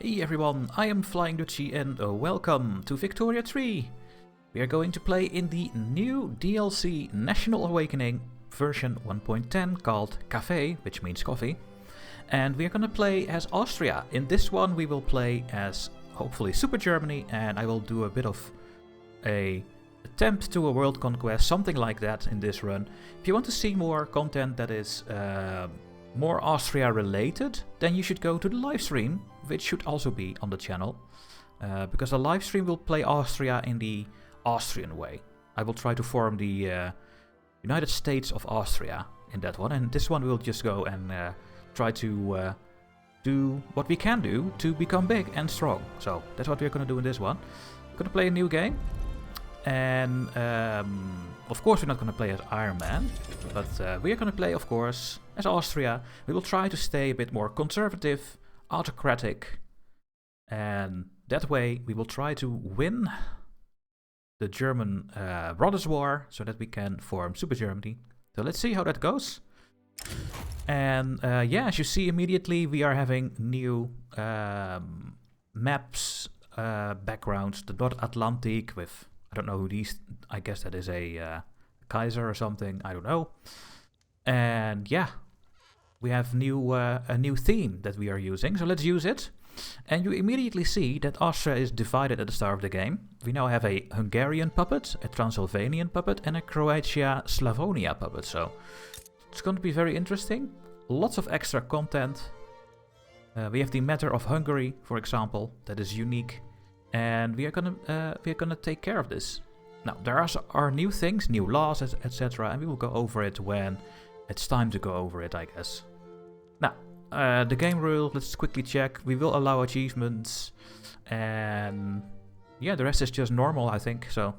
Hey everyone, I am FlyingDutchy and welcome to Victoria 3. We are going to play in the new DLC National Awakening version 1.10 called Café, which means coffee. And we are going to play as Austria. In this one we will play as hopefully Super Germany, and I will do a bit of a attempt to a World Conquest, something like that in this run. If you want to see more content that is more Austria related, then you should go to the live stream, which should also be on the channel, because the live stream will play Austria in the Austrian way. I will try to form the United States of Austria in that one, and this one we'll just go and try to do what we can do to become big and strong. So that's what we're going to do in this one. We're going to play a new game, and of course we're not going to play as Iron Man, but we are going to play, of course, as Austria. We will try to stay a bit more conservative, autocratic, and that way we will try to win the German Brothers War so that we can form Super Germany. So let's see how that goes. And yeah, as you see immediately, we are having new maps, backgrounds, the North Atlantic with, I don't know who these, I guess that is a Kaiser or something, I don't know. And yeah, we have a new theme that we are using, so let's use it. And you immediately see that Austria is divided at the start of the game. We now have a Hungarian puppet, a Transylvanian puppet, and a Croatia-Slavonia puppet, so it's going to be very interesting. Lots of extra content. We have the matter of Hungary, for example, that is unique. And we are gonna take care of this. Now, there are new things, new laws, etc., and we will go over it when it's time to go over it, I guess. Now, the game rule, let's quickly check. We will allow achievements, and yeah, the rest is just normal, I think, so.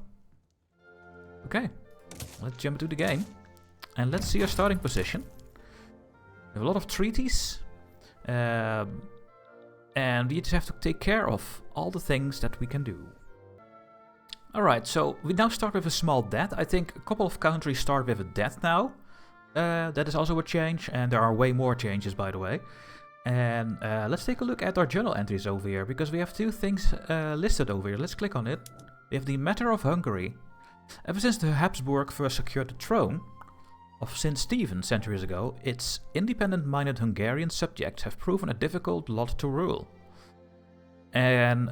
Okay, let's jump into the game, and let's see our starting position. We have a lot of treaties, and we just have to take care of all the things that we can do. Alright, so we now start with a small debt. I think a couple of countries start with a debt now. That is also a change, and there are way more changes, by the way. And let's take a look at our journal entries over here, because we have two things listed over here. Let's click on it. We have the matter of Hungary. Ever since the Habsburg first secured the throne of St. Stephen centuries ago, its independent-minded Hungarian subjects have proven a difficult lot to rule. And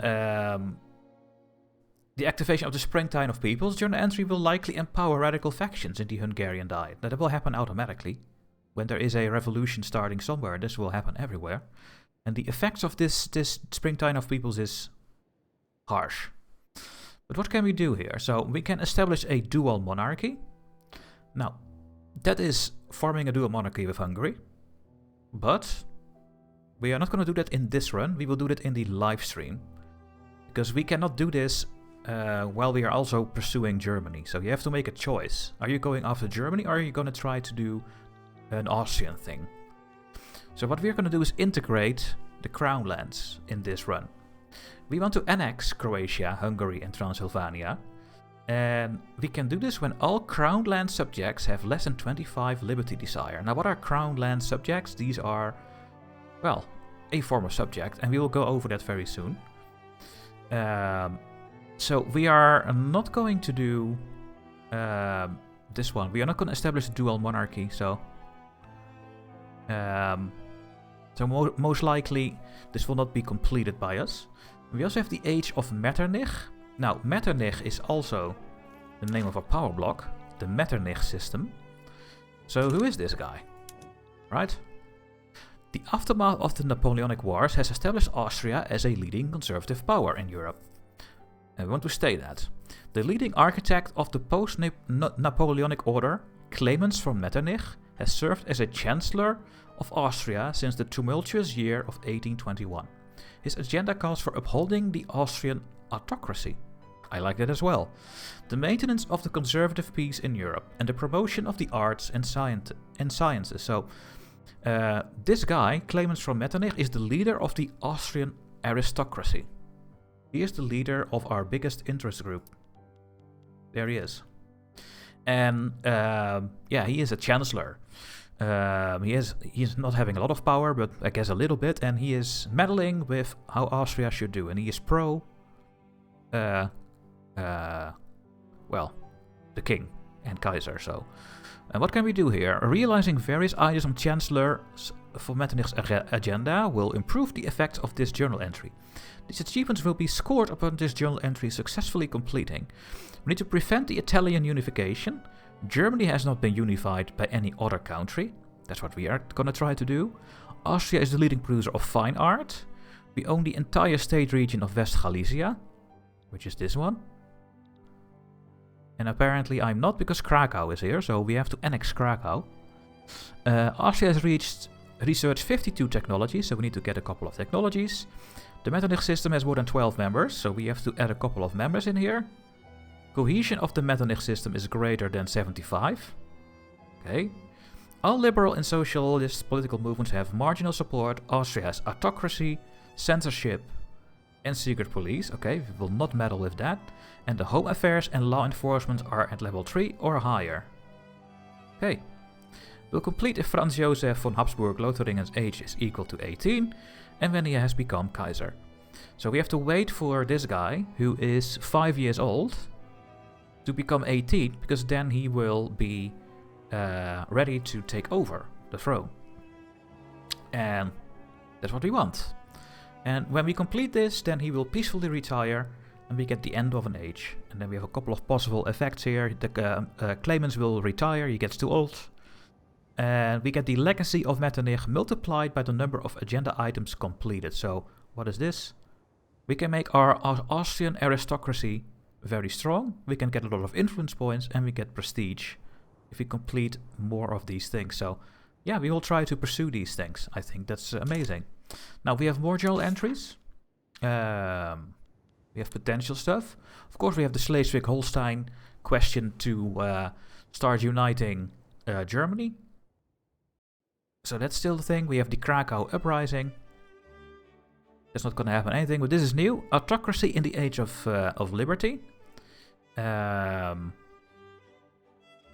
the activation of the Springtime of Peoples journal entry will likely empower radical factions in the Hungarian Diet. That will happen automatically. When there is a revolution starting somewhere, this will happen everywhere. And the effects of this Springtime of Peoples is harsh. But what can we do here? So we can establish a dual monarchy. Now, that is forming a dual monarchy with Hungary. But we are not going to do that in this run. We will do that in the live stream. Because we cannot do this while we are also pursuing Germany. So you have to make a choice. Are you going after Germany, or are you going to try to do an Austrian thing? So what we're going to do is integrate the crown lands in this run. We want to annex Croatia, Hungary, and Transylvania. And we can do this when all crown land subjects have less than 25 liberty desire. Now, what are crown land subjects? These are, well, a former subject, and we will go over that very soon. So we are not going to do this one. We are not going to establish a dual monarchy, so most likely this will not be completed by us. We also have the Age of Metternich. Now, Metternich is also the name of a power block, the Metternich system. So who is this guy? Right? The aftermath of the Napoleonic Wars has established Austria as a leading conservative power in Europe. And we want to stay that. The leading architect of the post-Napoleonic order, Clemens von Metternich, has served as a Chancellor of Austria since the tumultuous year of 1821. His agenda calls for upholding the Austrian autocracy. I like that as well. The maintenance of the conservative peace in Europe and the promotion of the arts and sciences. So, this guy, Clemens von Metternich, is the leader of the Austrian aristocracy. He is the leader of our biggest interest group. There he is. And yeah, he is a chancellor. He is not having a lot of power, but I guess a little bit, and he is meddling with how Austria should do, and he is pro, well, the king and Kaiser, so. And what can we do here? Realizing various ideas on Chancellor for Metternich's agenda will improve the effect of this journal entry. These achievements will be scored upon this journal entry successfully completing. We need to prevent the Italian unification. Germany has not been unified by any other country. That's what we are going to try to do. Austria is the leading producer of fine art. We own the entire state region of West Galicia, which is this one. And apparently I'm not, because Krakow is here, so we have to annex Krakow. Austria has researched 52 technologies, so we need to get a couple of technologies. The Metternich system has more than 12 members, so we have to add a couple of members in here. Cohesion of the Metternich system is greater than 75. Okay. All liberal and socialist political movements have marginal support. Austria has autocracy, censorship, and secret police. Okay, we will not meddle with that. And the home affairs and law enforcement are at level 3 or higher. Okay. We'll complete if Franz Joseph von Habsburg-Lothringen's age is equal to 18, and when he has become Kaiser. So we have to wait for this guy, who is 5 years old, to become 18, because then he will be ready to take over the throne. And that's what we want. And when we complete this, then he will peacefully retire, and we get the end of an age. And then we have a couple of possible effects here. The claimants will retire, he gets too old. And we get the legacy of Metternich multiplied by the number of agenda items completed. So what is this? We can make our Austrian aristocracy very strong. We can get a lot of influence points, and we get prestige if we complete more of these things. So yeah, we will try to pursue these things. I think that's amazing. Now we have more journal entries. We have potential stuff. Of course, we have the Schleswig-Holstein question to start uniting Germany. So that's still the thing. We have the Krakow uprising. That's not going to happen anything, but this is new. Autocracy in the age of liberty. And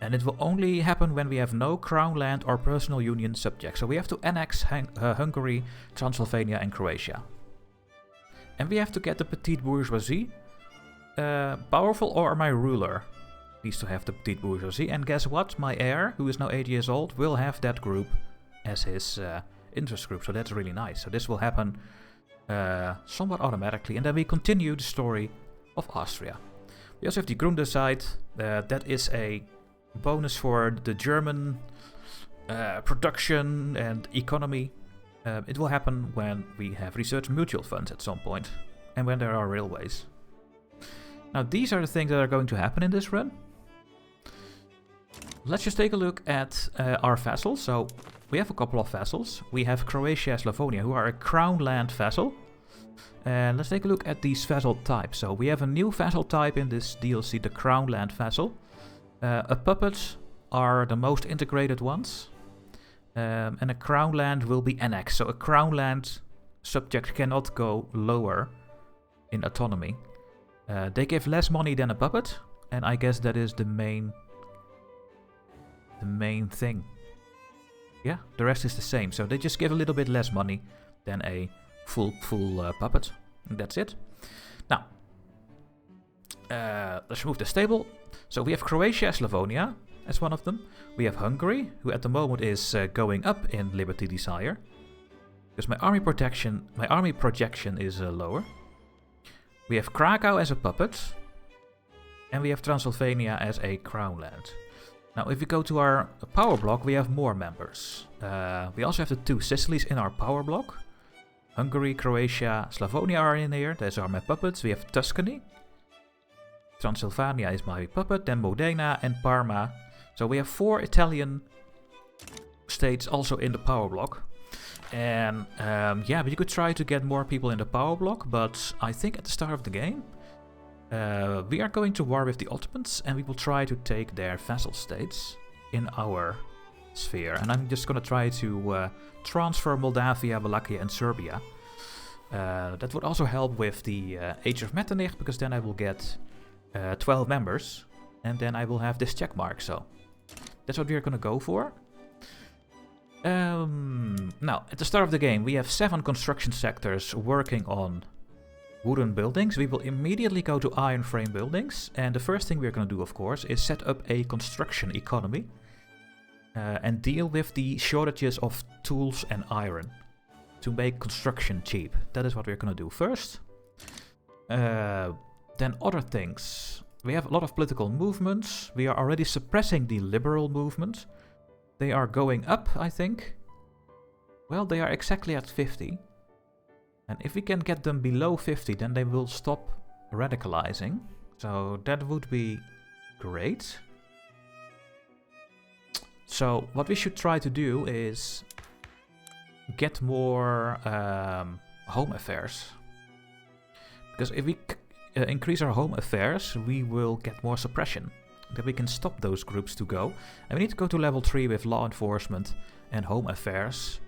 it will only happen when we have no crown land or personal union subjects. So we have to annex Hungary, Transylvania, and Croatia. And we have to get the petite bourgeoisie powerful, or my ruler needs to have the petite bourgeoisie. And guess what? My heir, who is now 8 years old, will have that group as his interest group. So that's really nice. So this will happen somewhat automatically. And then we continue the story of Austria. We also have the Grundesite. That is a bonus for the German production and economy. It will happen when we have research mutual funds at some point, and when there are railways. Now these are the things that are going to happen in this run. Let's just take a look at our vassals. So we have a couple of vassals. We have Croatia and Slavonia, who are a crown land vassal. And let's take a look at these vassal types. So we have a new vassal type in this DLC, the crown land vassal. Puppets are the most integrated ones. And a crown land will be annexed. So a crown land subject cannot go lower in autonomy. They give less money than a puppet, and I guess that is the main thing. Yeah, the rest is the same. So they just give a little bit less money than a full puppet. And that's it. Now, let's remove the stable. So we have Croatia, Slavonia as one of them. We have Hungary, who at the moment is going up in Liberty Desire, because my army projection is lower. We have Krakow as a puppet, and we have Transylvania as a crown land. Now, if we go to our power block, we have more members. We also have the two Sicilies in our power block. Hungary, Croatia, Slavonia are in here. Those are my puppets. We have Tuscany. Transylvania is my puppet. Then Modena and Parma. So we have 4 Italian states also in the power block. And yeah, but you could try to get more people in the power block. But I think at the start of the game, we are going to war with the Ottomans, and we will try to take their vassal states in our sphere. And I'm just going to try to transfer Moldavia, Wallachia, and Serbia. That would also help with the Age of Metternich, because then I will get 12 members, and then I will have this check mark. So that's what we are going to go for. Now, at the start of the game, we have 7 construction sectors working on wooden buildings. We will immediately go to iron frame buildings. And the first thing we're going to do, of course, is set up a construction economy. And deal with the shortages of tools and iron to make construction cheap. That is what we're going to do first. Then other things. We have a lot of political movements. We are already suppressing the liberal movement. They are going up, I think. Well, they are exactly at 50. And if we can get them below 50, then they will stop radicalizing. So that would be great. So what we should try to do is get more home affairs. Because if we increase our home affairs, we will get more suppression. That we can stop those groups to go. And we need to go to level 3 with law enforcement and home affairs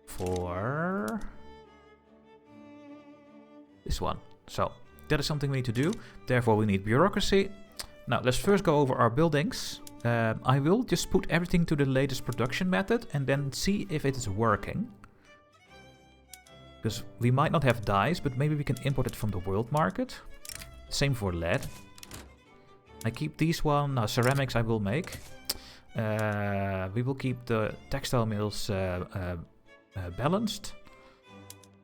for this one. So that is something we need to do. Therefore we need bureaucracy. Now let's first go over our buildings. I will just put everything to the latest production method and then see if it is working. Because we might not have dyes, but maybe we can import it from the world market. Same for lead. I keep these one. Now ceramics I will make. We will keep the textile mills balanced.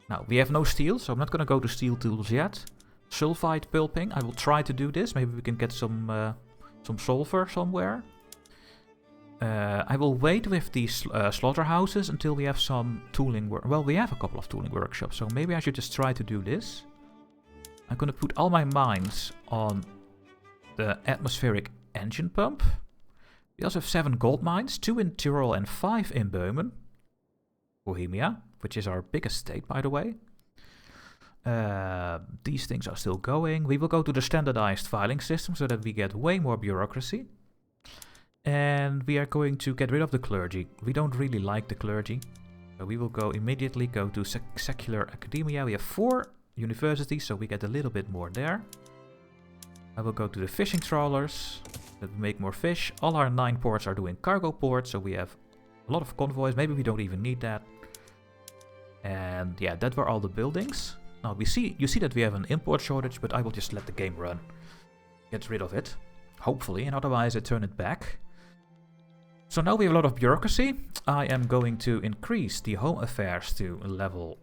Now we have no steel, so I'm not going to go to steel tools yet. Sulfide pulping. I will try to do this. Maybe we can get some sulfur somewhere. I will wait with these slaughterhouses until we have some tooling work. Well, we have a couple of tooling workshops, so maybe I should just try to do this. I'm going to put all my mines on the atmospheric engine pump. We also have 7 gold mines, 2 in Tyrol and 5 in Böhmen. Bohemia, which is our biggest state, by the way. These things are still going. We will go to the standardized filing system so that we get way more bureaucracy. And we are going to get rid of the clergy. We don't really like the clergy. So we will immediately go to secular academia. We have 4 universities, so we get a little bit more there. I will go to the fishing trawlers, that we make more fish. All our 9 ports are doing cargo ports, so we have a lot of convoys. Maybe we don't even need that. And yeah, that were all the buildings. Now you see that we have an import shortage, but I will just let the game run. Get rid of it, hopefully, and otherwise I turn it back. So now we have a lot of bureaucracy. I am going to increase the home affairs to level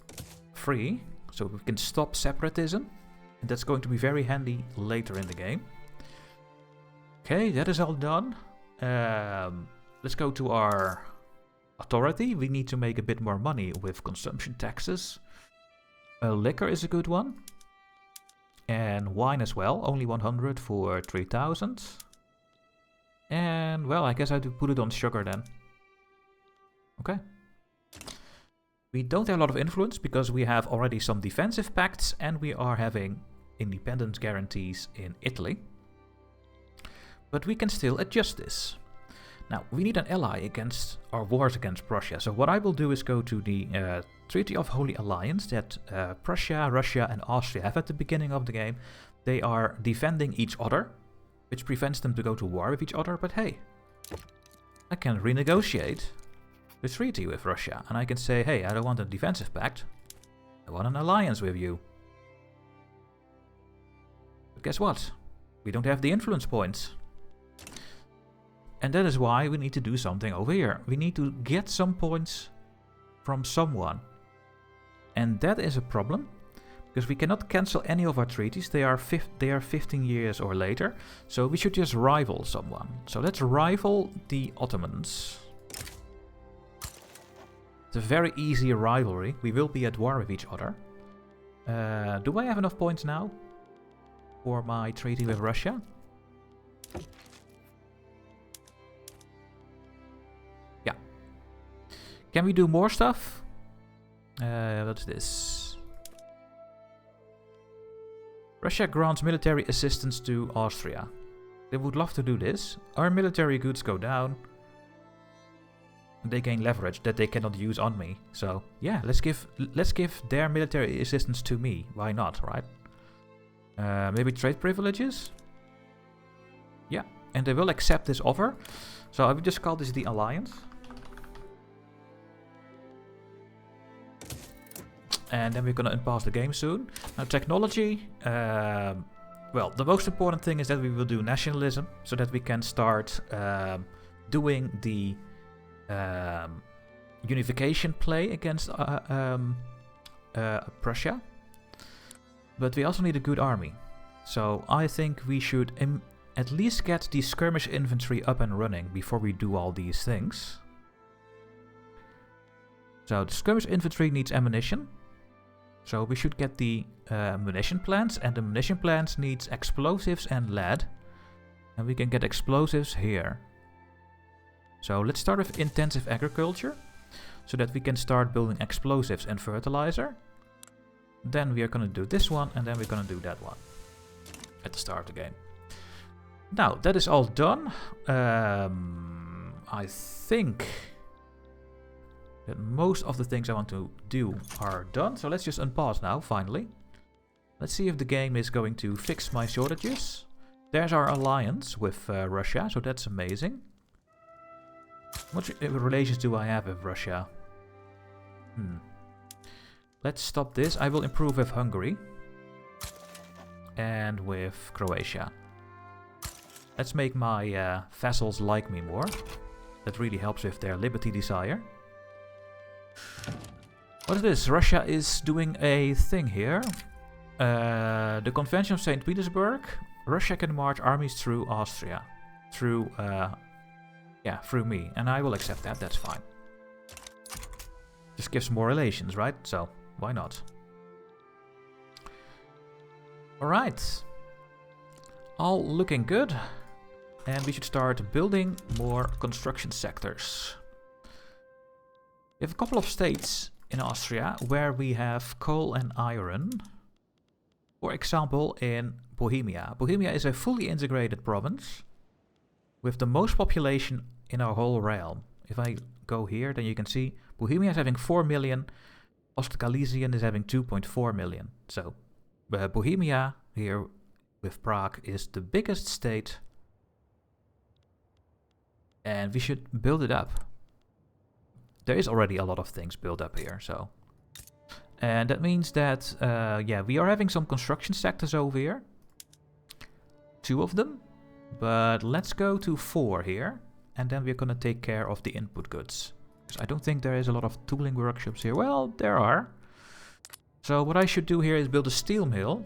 3, so we can stop separatism. And that's going to be very handy later in the game. Okay, that is all done. Let's go to our authority. We need to make a bit more money with consumption taxes. Liquor is a good one. And wine as well. Only 100 for 3000. And, well, I guess I have to put it on sugar then. Okay. We don't have a lot of influence because we have already some defensive pacts and we are having independence guarantees in Italy. But we can still adjust this. Now, we need an ally against our wars against Prussia. So what I will do is go to the Treaty of Holy Alliance that Prussia, Russia and Austria have at the beginning of the game. They are defending each other, which prevents them to go to war with each other. But hey, I can renegotiate the treaty with Russia. And I can say, hey, I don't want a defensive pact. I want an alliance with you. But guess what? We don't have the influence points. And that is why we need to do something over here. We need to get some points from someone. And that is a problem. Because we cannot cancel any of our treaties. They are 15 years or later. So we should just rival someone. So let's rival the Ottomans. It's a very easy rivalry. We will be at war with each other. Do I have enough points now for my treaty with Russia? Yeah. Can we do more stuff? What's this? Russia grants military assistance to Austria. They would love to do this. Our military goods go down. They gain leverage that they cannot use on me. So yeah, let's give their military assistance to me. Why not, right? Maybe trade privileges? Yeah, and they will accept this offer. So I will just call this the alliance. And then we're gonna unpause the game soon. Now technology, well, the most important thing is that we will do nationalism, so that we can start doing the unification play against Prussia. But we also need a good army. So I think we should at least get the skirmish infantry up and running before we do all these things. So the skirmish infantry needs ammunition. So we should get the munition plants, and the munition plants needs explosives and lead. And we can get explosives here. So let's start with intensive agriculture, so that we can start building explosives and fertilizer. Then we are going to do this one, and then we're going to do that one at the start of the game. Now, that is all done. I think that most of the things I want to do are done. So let's just unpause now, finally. Let's see if the game is going to fix my shortages. There's our alliance with Russia, so that's amazing. What relations do I have with Russia? Let's stop this. I will improve with Hungary. And with Croatia. Let's make my vassals like me more. That really helps with their liberty desire. What is this? Russia is doing a thing here. The Convention of St. Petersburg. Russia can march armies through Austria. Through me. And I will accept that. That's fine. Just gives more relations, right? So, why not? Alright. All looking good. And we should start building more construction sectors. We have a couple of states in Austria where we have coal and iron. For example, in Bohemia. Bohemia is a fully integrated province with the most population in our whole realm. If I go here, then you can see Bohemia is having 4 million. Ostgalician is having 2.4 million. So, Bohemia here with Prague is the biggest state. And we should build it up. There is already a lot of things built up here, so. And that means that, yeah, we are having some construction sectors over here. 2 of them. But let's go to 4 here. And then we're gonna take care of the input goods. Because I don't think there is a lot of tooling workshops here. Well, there are. So what I should do here is build a steel mill.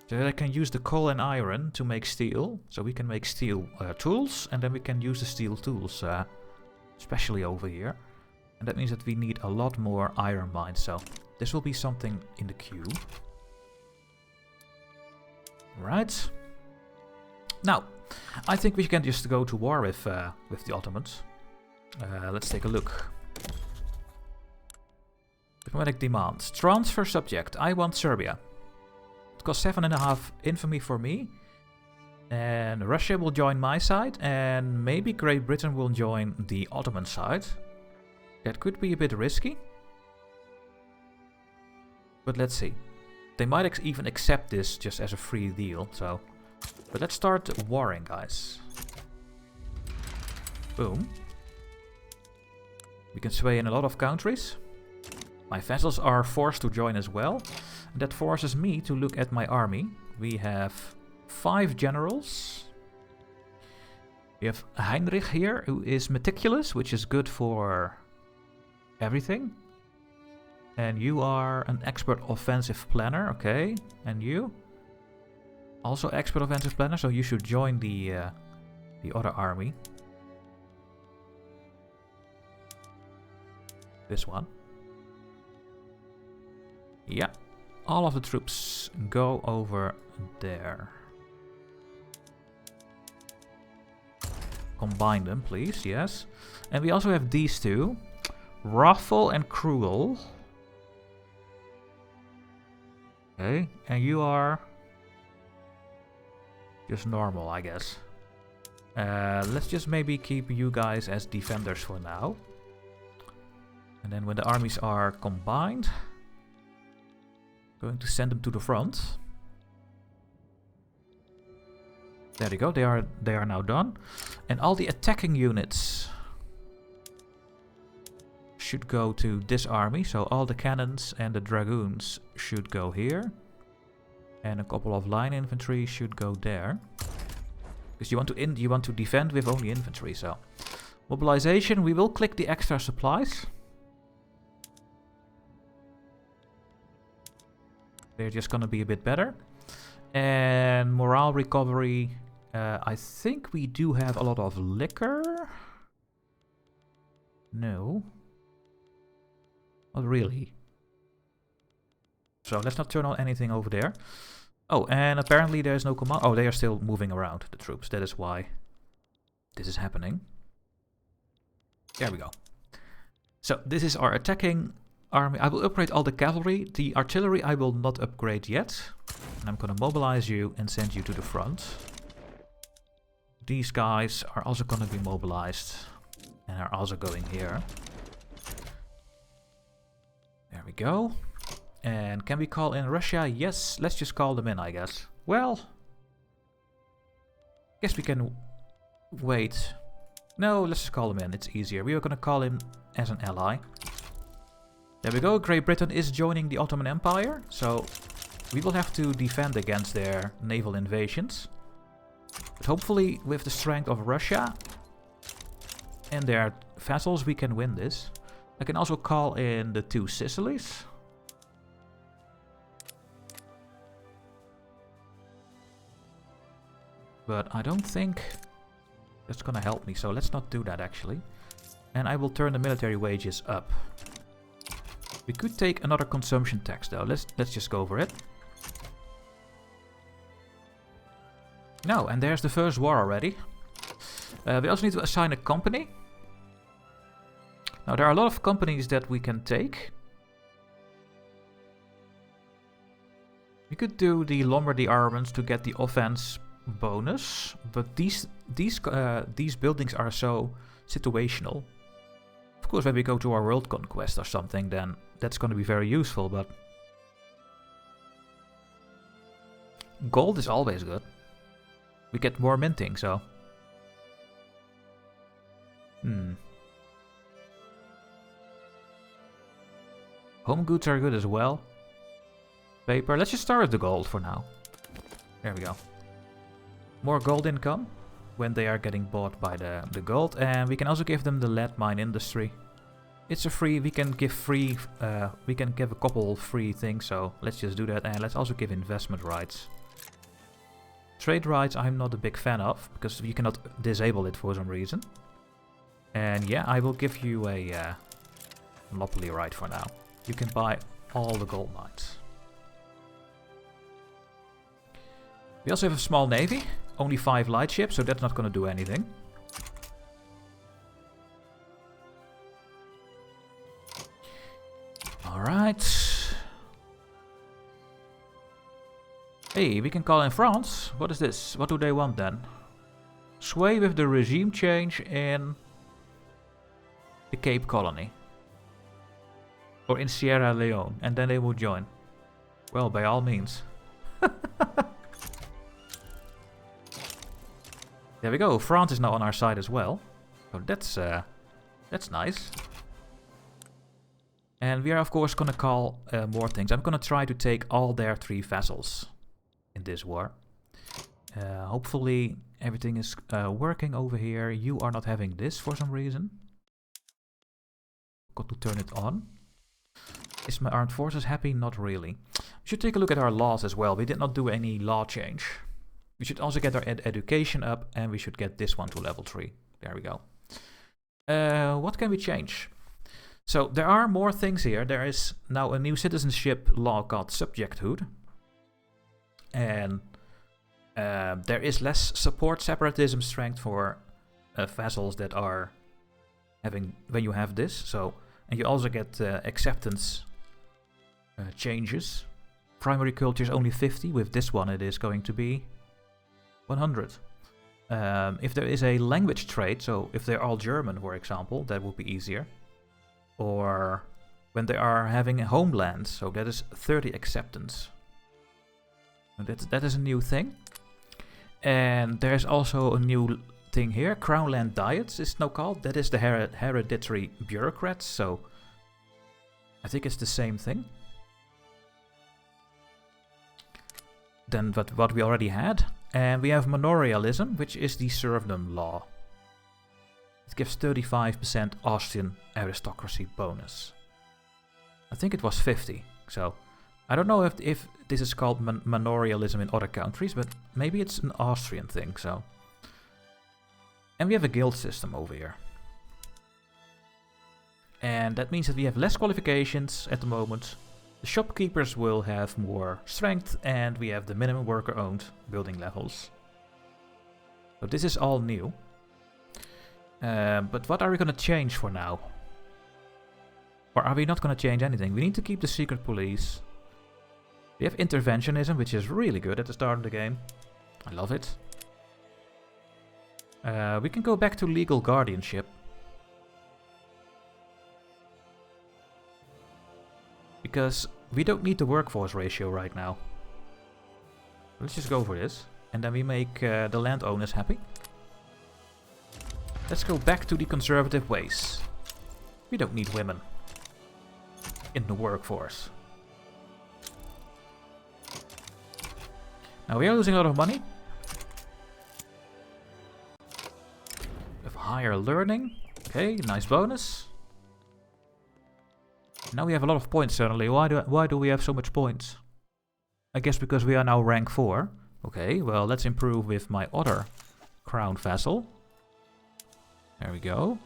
So that I can use the coal and iron to make steel. So we can make steel tools. And then we can use the steel tools, especially over here. And that means that we need a lot more iron mines. So this will be something in the queue. Right. Now, I think we can just go to war with the Ottomans. Let's take a look. Diplomatic demands. Transfer subject. I want Serbia. It costs 7.5 infamy for me. And Russia will join my side. And maybe Great Britain will join the Ottoman side. That could be a bit risky. But let's see. They might even accept this just as a free deal. So, but let's start warring, guys. Boom. We can sway in a lot of countries. My vassals are forced to join as well. And that forces me to look at my army. We have 5 generals. We have Heinrich here, who is meticulous, which is good for everything. And you are an expert offensive planner, okay. And you? Also expert offensive planner, so you should join the other army. This one. Yeah. All of the troops go over there. Combine them, please, yes. And we also have these 2. Wrathful and Cruel. Okay, and you are just normal, I guess. Let's just maybe keep you guys as defenders for now. And then when the armies are combined, going to send them to the front. There you go, they are now done. And all the attacking units should go to this army. So all the cannons and the dragoons should go here. And a couple of line infantry should go there. Because you want to defend with only infantry, so. Mobilization, we will click the extra supplies. They're just gonna be a bit better. And morale recovery, I think we do have a lot of liquor. No. Not really. So let's not turn on anything over there. Oh, and apparently there's no command. Oh, they are still moving around, the troops. That is why this is happening. There we go. So this is our attacking army. I will upgrade all the cavalry. The artillery I will not upgrade yet. And I'm going to mobilize you and send you to the front. These guys are also going to be mobilized. And are also going here. There we go. And can we call in Russia? Yes, let's just call them in, I guess. Well, guess we can wait. No, let's just call them in. It's easier. We are going to call him as an ally. There we go. Great Britain is joining the Ottoman Empire. So we will have to defend against their naval invasions. But hopefully with the strength of Russia and their vassals we can win this. I can also call in the two Sicilies. But I don't think that's gonna help me, so let's not do that actually. And I will turn the military wages up. We could take another consumption tax though. Let's just go for it. No, and there's the first war already. We also need to assign a company. Now there are a lot of companies that we can take. We could do the Lombardy armaments to get the offense bonus, but these buildings are so situational. Of course, when we go to our World Conquest or something, then that's going to be very useful, but gold is always good. We get more minting, so home goods are good as well. Paper, let's just start with the gold for now. There we go. More gold income when they are getting bought by the gold, and we can also give them the lead mine industry. It's a free, we can give a couple free things, so let's just do that, and let's also give investment rights. Trade rights I'm not a big fan of, because you cannot disable it for some reason. And yeah, I will give you a monopoly right for now. You can buy all the gold mines. We also have a small navy. Only 5 light ships, so that's not going to do anything. Alright. Hey, we can call in France. What is this? What do they want then? Sway with the regime change in the Cape Colony. Or in Sierra Leone, and then they will join. Well, by all means. There we go. France is now on our side as well. So that's nice. And we are of course gonna call more things. I'm gonna try to take all their 3 vassals in this war. Hopefully everything is working over here. You are not having this for some reason. Got to turn it on. Is my armed forces happy? Not really. We should take a look at our laws as well. We did not do any law change. We should also get our education up, and we should get this one to level 3. There we go. What can we change? So there are more things here. There is now a new citizenship law called subjecthood. And there is less support separatism strength for vassals that are having, when you have this. So, and you also get acceptance changes. Primary culture is only 50. With this one it is going to be 100. If there is a language trait, so if they're all German, for example, that would be easier. Or when they are having a homeland, so that is 30 acceptance. That is a new thing. And there's also a new thing here. Crown Land Diets is now called. That is the hereditary bureaucrats. So I think it's the same thing than what we already had. And we have manorialism, which is the serfdom law. It gives 35% Austrian aristocracy bonus. I think it was 50, so I don't know if this is called manorialism in other countries, but maybe it's an Austrian thing, so. And we have a guild system over here. And that means that we have less qualifications at the moment. The shopkeepers will have more strength, and we have the minimum worker-owned building levels. So this is all new. But what are we going to change for now? Or are we not going to change anything? We need to keep the secret police. We have interventionism, which is really good at the start of the game. I love it. We can go back to legal guardianship. Because we don't need the workforce ratio right now. Let's just go for this. And then we make the landowners happy. Let's go back to the conservative ways. We don't need women in the workforce. Now we are losing a lot of money. With higher learning. Okay, nice bonus. Now we have a lot of points suddenly. Why do we have so much points? I guess because we are now rank 4. Okay, well let's improve with my other crown vassal. There we go.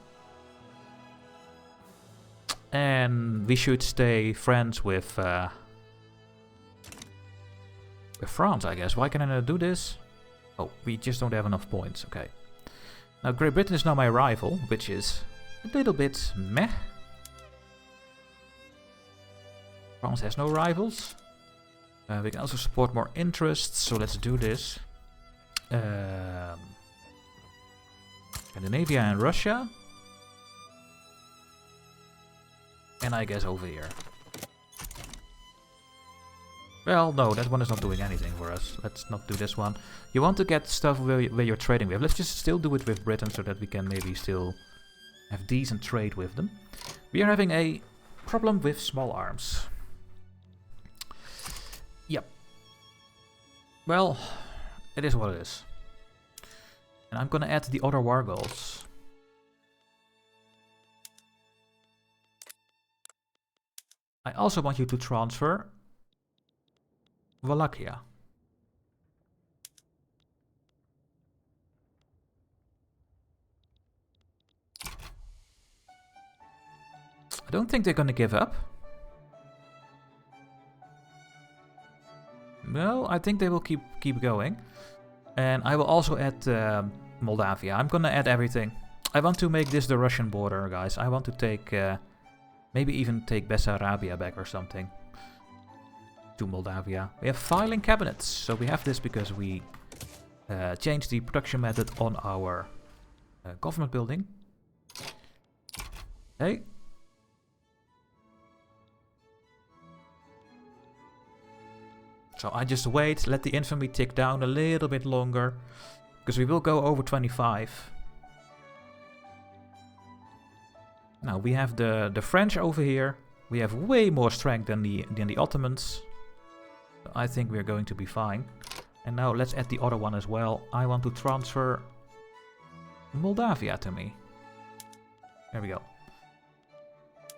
And we should stay friends with France, I guess. Why can I not do this? Oh, we just don't have enough points. Okay. Now Great Britain is now my rival, which is a little bit meh. France has no rivals. We can also support more interests, so let's do this. Scandinavia and Russia. And I guess over here. Well, no, that one is not doing anything for us. Let's not do this one. You want to get stuff where you're trading with. Let's just still do it with Britain so that we can maybe still have decent trade with them. We are having a problem with small arms. Yep. Well, it is what it is. And I'm gonna add the other war goals. I also want you to transfer Wallachia. I don't think they're gonna give up. No, I think they will keep going. And I will also add Moldavia. I'm gonna add everything. I want to make this the Russian border, guys. I want to take, maybe even take Bessarabia back or something. To Moldavia. We have filing cabinets. So we have this because we changed the production method on our government building. Hey. So I just wait, let the infantry tick down a little bit longer. Because we will go over 25. Now we have the French over here. We have way more strength than the Ottomans. So I think we're going to be fine. And now let's add the other one as well. I want to transfer Moldavia to me. There we go.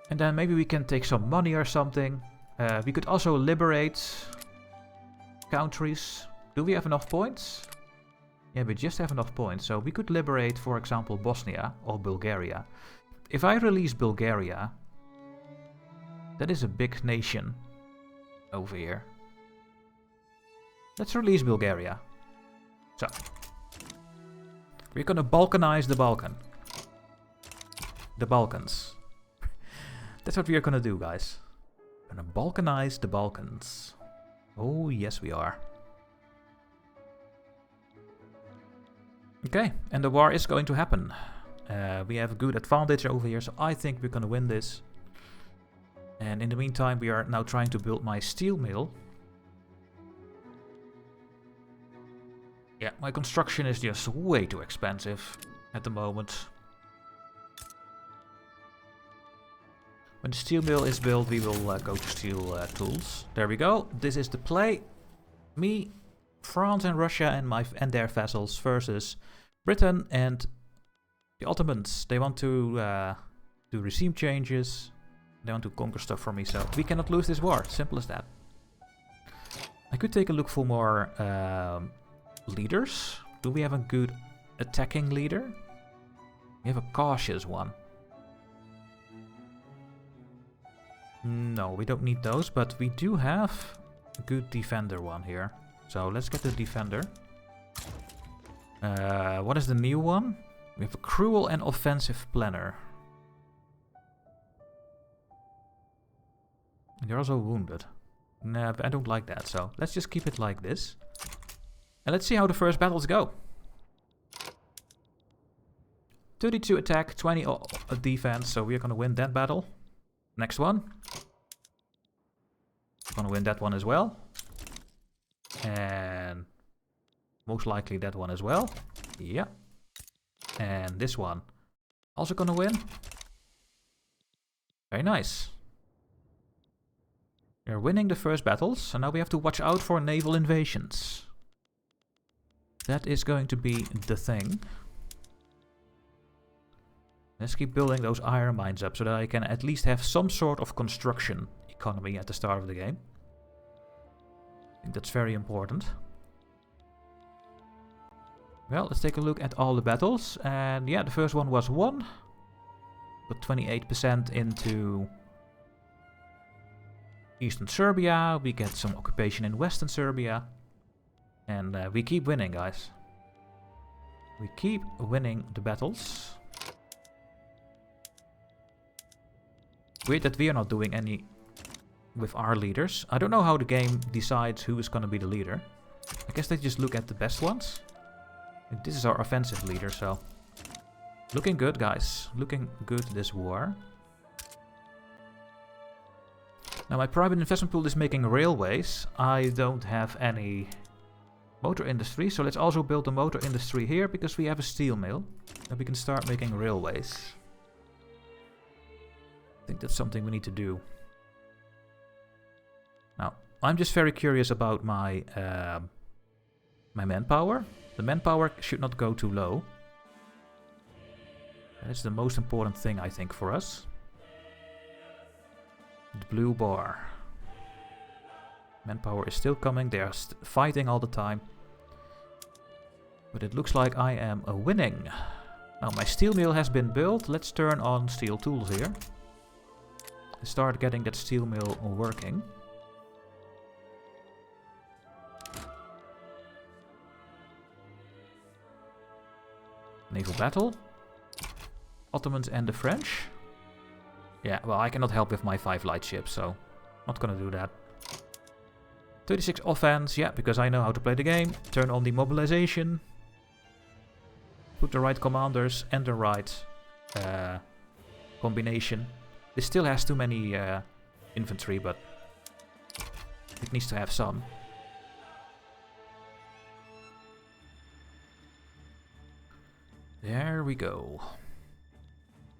And then maybe we can take some money or something. We could also liberate countries. Do we have enough points? Yeah, we just have enough points. So we could liberate, for example, Bosnia or Bulgaria. If I release Bulgaria, that is a big nation over here. Let's release Bulgaria. So, we're gonna Balkanize the Balkan. The Balkans. That's what we are gonna do, guys. We're gonna Balkanize the Balkans. Oh, yes we are. Okay, and the war is going to happen. We have a good advantage over here, so I think we're gonna win this. And in the meantime, we are now trying to build my steel mill. Yeah, my construction is just way too expensive at the moment. When the steel mill is built, we will go to steel tools. There we go. This is the play. Me, France and Russia and their vassals versus Britain and the Ottomans. They want to do regime changes. They want to conquer stuff from me, so we cannot lose this war. Simple as that. I could take a look for more leaders. Do we have a good attacking leader? We have a cautious one. No, we don't need those, but we do have a good defender one here. So let's get the defender. What is the new one? We have a cruel and offensive planner. And you're also wounded. Nah, I don't like that, so let's just keep it like this. And let's see how the first battles go. 32 attack, 20 defense, so we're gonna win that battle. Next one. Gonna win that one as well. And most likely that one as well. Yeah. And this one. Also gonna win. Very nice. We're winning the first battles, so now we have to watch out for naval invasions. That is going to be the thing. Let's keep building those iron mines up so that I can at least have some sort of construction economy at the start of the game. I think that's very important. Well, let's take a look at all the battles. And yeah, the first one was won. Put 28% into Eastern Serbia. We get some occupation in Western Serbia. And we keep winning, guys. We keep winning the battles. Weird that we are not doing any with our leaders. I don't know how the game decides who is going to be the leader. I guess they just look at the best ones. And this is our offensive leader, so... Looking good, guys. Looking good this war. Now my private investment pool is making railways. I don't have any motor industry, so let's also build a motor industry here because we have a steel mill. And we can start making railways. I think that's something we need to do. Now, I'm just very curious about my my manpower. The manpower should not go too low. That's the most important thing, I think, for us. The blue bar. Manpower is still coming. They are fighting all the time. But it looks like I am winning. Now, my steel mill has been built. Let's turn on steel tools here. Start getting that steel mill working. Naval battle. Ottomans and the French. Yeah, well, I cannot help with my 5 light ships, so not gonna do that. 36 offense, yeah, because I know how to play the game. Turn on the mobilization. Put the right commanders and the right combination. This still has too many infantry, but it needs to have some. There we go.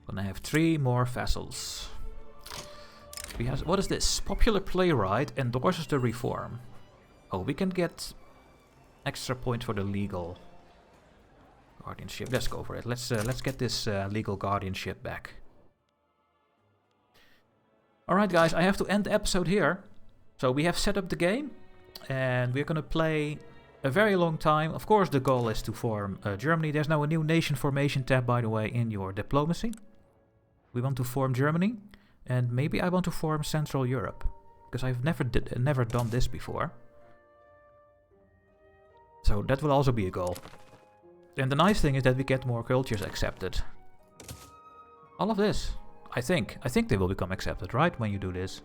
Gonna have 3 more vassals. What is this? Popular playwright endorses the reform. Oh, we can get extra points for the legal guardianship. Let's go for it. Let's get this legal guardianship back. Alright guys, I have to end the episode here. So we have set up the game and we're gonna play a very long time. Of course the goal is to form Germany. There's now a new nation formation tab, by the way, in your diplomacy. We want to form Germany and maybe I want to form Central Europe because I've never done this before. So that will also be a goal. And the nice thing is that we get more cultures accepted. All of this. I think they will become accepted, right, when you do this.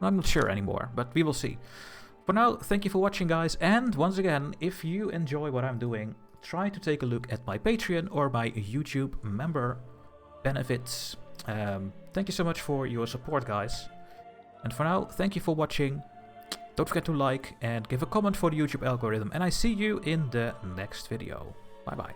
I'm not sure anymore, but we will see. For now, thank you for watching, guys, and once again, if you enjoy what I'm doing, try to take a look at my Patreon or my YouTube member benefits. Thank you so much for your support, guys. And for now, thank you for watching. Don't forget to like and give a comment for the YouTube algorithm, and I see you in the next video. Bye bye.